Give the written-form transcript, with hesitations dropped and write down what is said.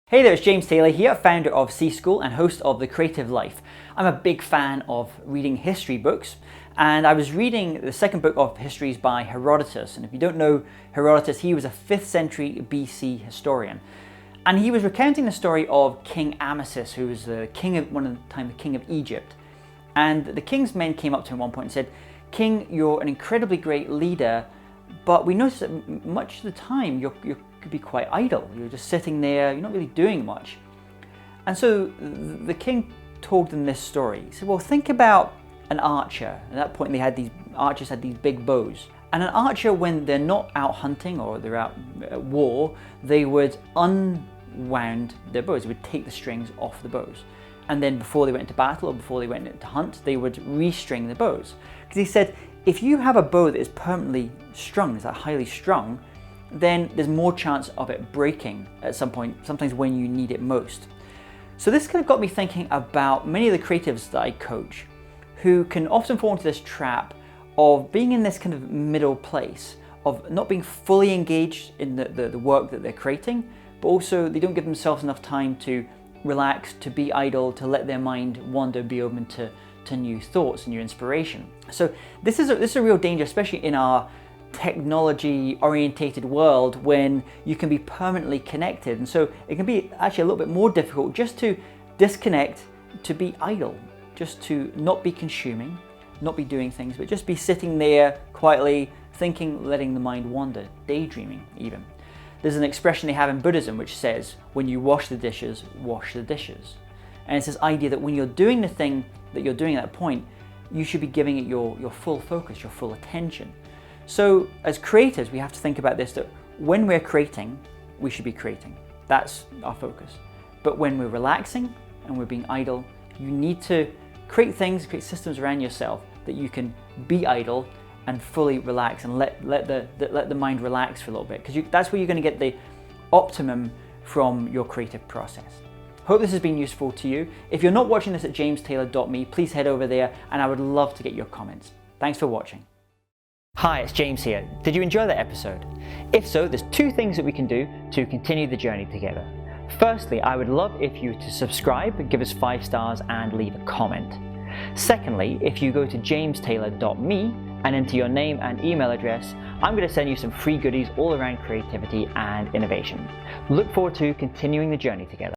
Hey there, it's James Taylor here, founder of C School and host of The Creative Life. I'm a big fan of reading history books, and I was reading the second book of Histories by Herodotus. And if you don't know Herodotus, he was a 5th century BC historian. And he was recounting the story of King Amasis, who was the king of, one of the time, the king of Egypt. And the king's men came up to him at one point and said, "King, you're an incredibly great leader, but we notice that much of the time you could be quite idle. You're just sitting there, you're not really doing much." And so the king told them this story. He said, well, think about an archer. At that point archers had these big bows. And an archer, when they're not out hunting or they're out at war, they would unwound their bows. They would take the strings off the bows. And then before they went into battle or before they went into hunt, they would restring the bows. Because he said, if you have a bow that is permanently strung, is that highly strung, then there's more chance of it breaking at some point, sometimes when you need it most. So this kind of got me thinking about many of the creatives that I coach who can often fall into this trap of being in this kind of middle place, of not being fully engaged in the work that they're creating, but also they don't give themselves enough time to relax, to be idle, to let their mind wander, be open to new thoughts, new inspiration. So this is a real danger, especially in our technology orientated world when you can be permanently connected. And so it can be actually a little bit more difficult just to disconnect, to be idle, just to not be consuming, not be doing things, but just be sitting there quietly thinking, letting the mind wander, daydreaming even. There's an expression they have in Buddhism which says, when you wash the dishes, wash the dishes. And it's this idea that when you're doing the thing that you're doing at that point, you should be giving it your full focus, your full attention. So as creators, we have to think about this, that when we're creating, we should be creating. That's our focus. But when we're relaxing and we're being idle, you need to create things, create systems around yourself that you can be idle and fully relax and let the mind relax for a little bit, because that's where you're going to get the optimum from your creative process. Hope this has been useful to you. If you're not watching this at jamestaylor.me, please head over there and I would love to get your comments. Thanks for watching. Hi, it's James here. Did you enjoy that episode? If so, there's 2 things that we can do to continue the journey together. Firstly, I would love if you to subscribe, give us 5 stars and leave a comment. Secondly, if you go to jamestaylor.me and enter your name and email address, I'm going to send you some free goodies all around creativity and innovation. Look forward to continuing the journey together.